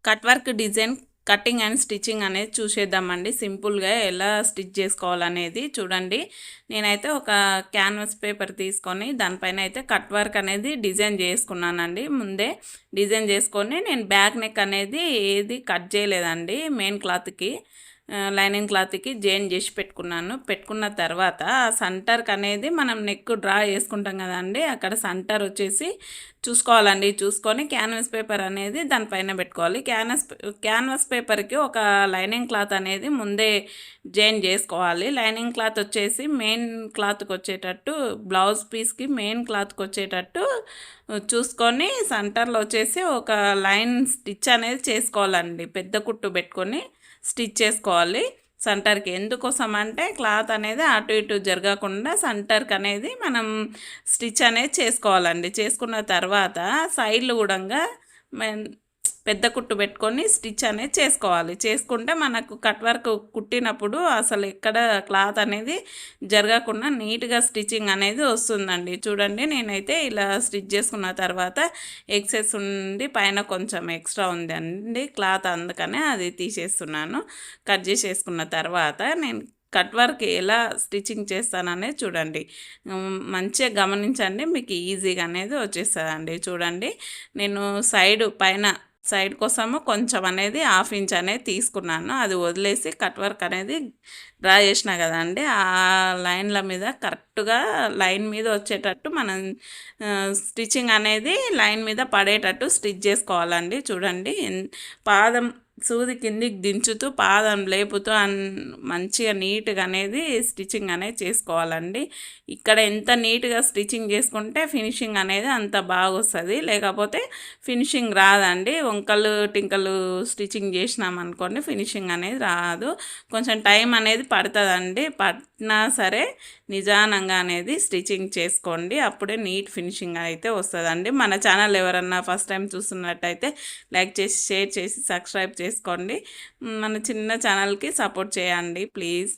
Cut work design cutting and stitching అనేది చూసేద్దామండి. సింపుల్గా ఎలా స్టిచ్ చేసుకోవాలనేది చూడండి. నేనైతే ఒక క్యాన్వాస్ పేపర్ తీసుకొని దానిపైన అయితే కట్ వర్క్ అనేది డిజైన్ చేసుకున్నానండి. ముందే డిజైన్ చేసుకొని నేను బ్యాక్ నెక్ అనేది ఏది కట్ చేయలేదండి. మెయిన్ క్లాత్కి లైనింగ్ క్లాత్కి జాయిన్ చేసి పెట్టుకున్నాను. పెట్టుకున్న తర్వాత ఆ సెంటర్కి అనేది మనం నెక్ డ్రా చేసుకుంటాం కదండి, అక్కడ సెంటర్ వచ్చేసి చూసుకోవాలండి. చూసుకొని క్యాన్వాస్ పేపర్ అనేది దానిపైన పెట్టుకోవాలి. క్యాన్వాస్ పేపర్కి ఒక లైనింగ్ క్లాత్ అనేది ముందే జాయిన్ చేసుకోవాలి. లైనింగ్ క్లాత్ వచ్చేసి మెయిన్ క్లాత్కి వచ్చేటట్టు, బ్లౌజ్ పీస్కి మెయిన్ క్లాత్కి వచ్చేటట్టు చూసుకొని సెంటర్లో వచ్చేసి ఒక లైన్ స్టిచ్ అనేది చేసుకోవాలండి. పెద్ద కుట్టు పెట్టుకొని స్టిచ్ చేసుకోవాలి సెంటర్కి. ఎందుకోసం అంటే క్లాత్ అనేది అటు ఇటు జరగకుండా సెంటర్కి అనేది మనం స్టిచ్ అనేది చేసుకోవాలండి. చేసుకున్న తర్వాత సైడ్లు కూడా పెద్ద కుట్టు పెట్టుకొని స్టిచ్ అనేది చేసుకోవాలి. చేసుకుంటే మనకు కట్ వర్క్ కుట్టినప్పుడు అసలు ఎక్కడ క్లాత్ అనేది జరగకుండా నీట్గా స్టిచ్చింగ్ అనేది వస్తుందండి. చూడండి, నేనైతే ఇలా స్టిచ్ చేసుకున్న తర్వాత ఎక్సెస్ ఉండి పైన కొంచెం ఎక్స్ట్రా ఉంది అండి క్లాత్, అందుకనే అది తీసేస్తున్నాను. కట్ చేసేసుకున్న తర్వాత నేను కట్ వర్క్ ఎలా స్టిచ్చింగ్ చేస్తాననేది చూడండి. మంచిగా గమనించండి, మీకు ఈజీగా అనేది వచ్చేస్తుందండి. చూడండి, నేను సైడ్ కోసము కొంచెం అనేది 1/2 ఇంచ్ అనేది తీసుకున్నాను. అది వదిలేసి కట్ వర్క్ అనేది డ్రా చేసిన కదండి, ఆ లైన్ల మీద కరెక్ట్గా లైన్ మీద వచ్చేటట్టు మనం స్టిచ్చింగ్ అనేది లైన్ మీద పడేటట్టు స్టిచ్ చేసుకోవాలండి. చూడండి, పాదం సూది కిందికి దించుతూ పాదం లేపుతూ మంచిగా నీట్గా అనేది స్టిచ్చింగ్ అనేది చేసుకోవాలండి. ఇక్కడ ఎంత నీట్గా స్టిచ్చింగ్ చేసుకుంటే ఫినిషింగ్ అనేది అంత బాగా వస్తుంది, లేకపోతే ఫినిషింగ్ రాదండి. వంకలు టింకలు స్టిచ్చింగ్ చేసినామనుకోండి ఫినిషింగ్ అనేది రాదు. కొంచెం టైం అనేది పడుతుందండి. పట్టినా సరే నిదానంగా అనేది స్టిచ్చింగ్ చేసుకోండి, అప్పుడే నీట్ ఫినిషింగ్ అయితే వస్తుందండి. మన ఛానల్ ఎవరన్నా ఫస్ట్ టైం చూస్తున్నట్టయితే లైక్ చేసి షేర్ చేసి సబ్స్క్రైబ్ చేసుకోండి. మన చిన్న ఛానల్కి సపోర్ట్ చేయండి ప్లీజ్.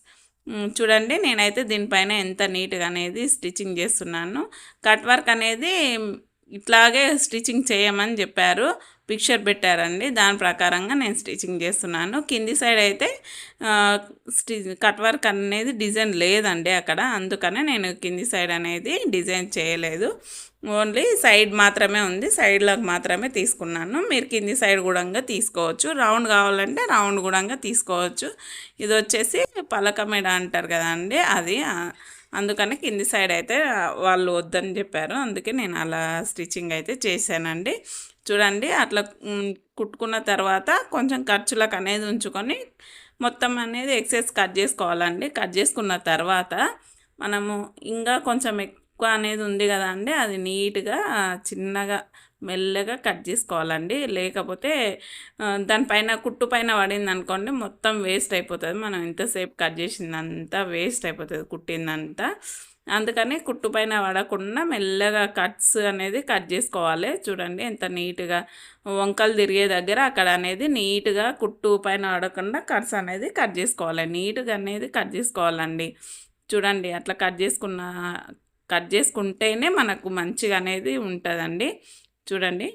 చూడండి, నేనైతే దీనిపైన ఎంత నీట్గా అనేది స్టిచ్చింగ్ చేస్తున్నాను. కట్ వర్క్ అనేది ఇట్లాగే స్టిచ్చింగ్ చేయమని చెప్పారు, పిక్చర్ పెట్టారండి. దాని ప్రకారంగా నేను స్టిచ్చింగ్ చేస్తున్నాను. కింది సైడ్ అయితే కట్ వర్క్ అనేది డిజైన్ లేదండి అక్కడ, అందుకనే నేను కింది సైడ్ అనేది డిజైన్ చేయలేదు. ఓన్లీ సైడ్ మాత్రమే ఉంది, సైడ్లోకి మాత్రమే తీసుకున్నాను. మీరు కింది సైడ్ కూడా తీసుకోవచ్చు, రౌండ్ కావాలంటే రౌండ్ కూడా తీసుకోవచ్చు. ఇది వచ్చేసి పలక మెడ అంటారు కదండి, అది అందుకని కింది సైడ్ అయితే వాళ్ళు వద్దని చెప్పారు, అందుకే నేను అలా స్టిచ్చింగ్ అయితే చేశానండి. చూడండి, అట్లా కుట్టుకున్న తర్వాత కొంచెం ఖర్చులకు అనేది ఉంచుకొని మొత్తం అనేది ఎక్సెస్ కట్ చేసుకోవాలండి. కట్ చేసుకున్న తర్వాత మనము ఇంకా కొంచెం ఎక్కువ అనేది ఉంది కదండి, అది నీట్గా చిన్నగా మెల్లగా కట్ చేసుకోవాలండి. లేకపోతే దానిపైన కుట్టు పైన పడింది అనుకోండి మొత్తం వేస్ట్ అయిపోతుంది. మనం ఇంతసేపు కట్ చేసిందంతా వేస్ట్ అయిపోతుంది, కుట్టిందంతా. అందుకని కుట్టు పైన పడకుండా మెల్లగా కట్స్ అనేది కట్ చేసుకోవాలి. చూడండి, ఎంత నీట్గా వంకలు తిరిగే దగ్గర అక్కడ అనేది నీట్గా కుట్టు పైన పడకుండా కట్స్ అనేది కట్ చేసుకోవాలి, నీట్గా అనేది కట్ చేసుకోవాలండి. చూడండి, అట్లా కట్ చేసుకుంటేనే మనకు మంచిగా అనేది ఉంటుందండి. చూడండి,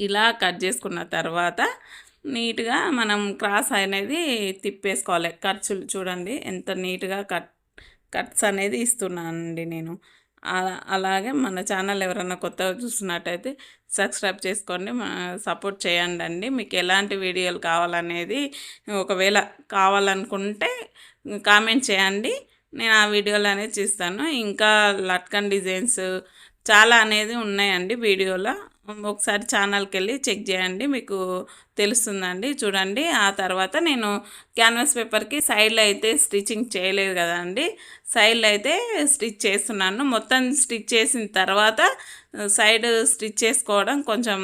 ఇలా కట్ చేసుకున్న తర్వాత నీట్గా మనం క్రాస్ అనేది తిప్పేసుకోవాలి. ఖర్చులు చూడండి ఎంత నీట్గా కట్స్ అనేది ఇస్తున్నానండి నేను. అలాగే మన ఛానల్ ఎవరైనా కొత్తగా చూస్తున్నట్టయితే సబ్స్క్రైబ్ చేసుకోండి, సపోర్ట్ చేయండి. మీకు ఎలాంటి వీడియోలు కావాలనేది ఒకవేళ కావాలనుకుంటే కామెంట్ చేయండి, నేను ఆ వీడియోలు అనేది చేస్తాను. ఇంకా లట్కన్ డిజైన్స్ చాలా అనేది ఉన్నాయండి వీడియోలో, ఒకసారి ఛానల్కి వెళ్ళి చెక్ చేయండి, మీకు తెలుస్తుందండి. చూడండి, ఆ తర్వాత నేను క్యాన్వాస్ పేపర్కి సైడ్లో అయితే స్టిచ్చింగ్ చేయలేదు కదండి, సైడ్లో అయితే స్టిచ్ చేస్తున్నాను. మొత్తం స్టిచ్ చేసిన తర్వాత సైడ్ స్టిచ్ చేసుకోవడం కొంచెం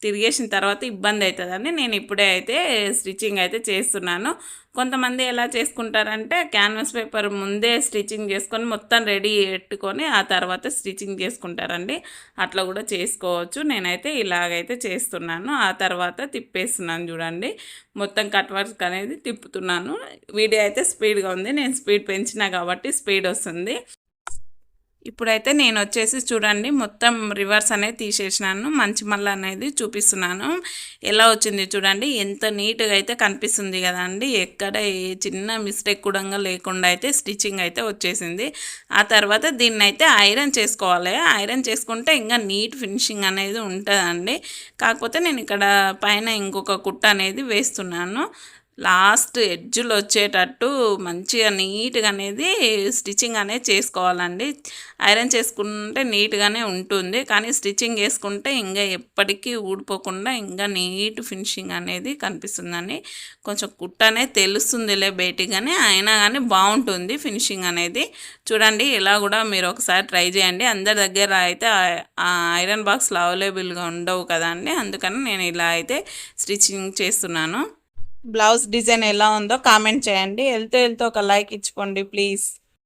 తిరిగేసిన తర్వాత ఇబ్బంది అవుతుందని నేను ఇప్పుడే అయితే స్టిచ్చింగ్ అయితే చేస్తున్నాను. కొంతమంది ఎలా చేసుకుంటారంటే క్యాన్వాస్ పేపర్ ముందే స్టిచ్చింగ్ చేసుకొని మొత్తం రెడీ పెట్టుకొని ఆ తర్వాత స్టిచ్చింగ్ చేసుకుంటారండి, అట్లా కూడా చేసుకోవచ్చు. నేనైతే ఇలాగైతే చేస్తున్నాను, ఆ తర్వాత తిప్పేస్తున్నాను. చూడండి, మొత్తం కట్ వర్క్ అనేది తిప్పుతున్నాను. వీడియో అయితే స్పీడ్గా ఉంది, నేను స్పీడ్ పెంచినా కాబట్టి స్పీడ్ వస్తుంది. ఇప్పుడైతే నేను వచ్చేసి చూడండి మొత్తం రివర్స్ అనేది తీసేసినాను, మంచి మల్ల అనేది చూపిస్తున్నాను. ఎలా వచ్చింది చూడండి, ఎంత నీట్గా అయితే కనిపిస్తుంది కదండి. ఎక్కడ ఏ చిన్న మిస్టేక్ కూడా లేకుండా అయితే స్టిచ్చింగ్ అయితే వచ్చేసింది. ఆ తర్వాత దీన్ని అయితే ఐరన్ చేసుకోవాలి. ఐరన్ చేసుకుంటే ఇంకా నీట్ ఫినిషింగ్ అనేది ఉంటుందండి. కాకపోతే నేను ఇక్కడ పైన ఇంకొక కుట్ట అనేది వేస్తున్నాను. లాస్ట్ ఎడ్జ్లో వచ్చేటట్టు మంచిగా నీట్గా అనేది స్టిచ్చింగ్ అనేది చేసుకోవాలండి. ఐరన్ చేసుకుంటే నీట్గానే ఉంటుంది, కానీ స్టిచ్చింగ్ చేసుకుంటే ఇంకా ఎప్పటికీ ఊడిపోకుండా ఇంకా నీట్ ఫినిషింగ్ అనేది కనిపిస్తుందని. కొంచెం కుట్ట అనేది తెలుస్తుందిలే బయటిగానే, అయినా కానీ బాగుంటుంది ఫినిషింగ్ అనేది. చూడండి ఇలా కూడా మీరు ఒకసారి ట్రై చేయండి. అందరి దగ్గర అయితే ఐరన్ బాక్స్లు అవైలబుల్గా ఉండవు కదండి, అందుకని నేను ఇలా అయితే స్టిచ్చింగ్ చేస్తున్నాను. బ్లౌజ్ డిజైన్ ఎలా ఉందో కామెంట్ చేయండి. వెళ్తూ ఒక లైక్ ఇచ్చుకోండి ప్లీజ్.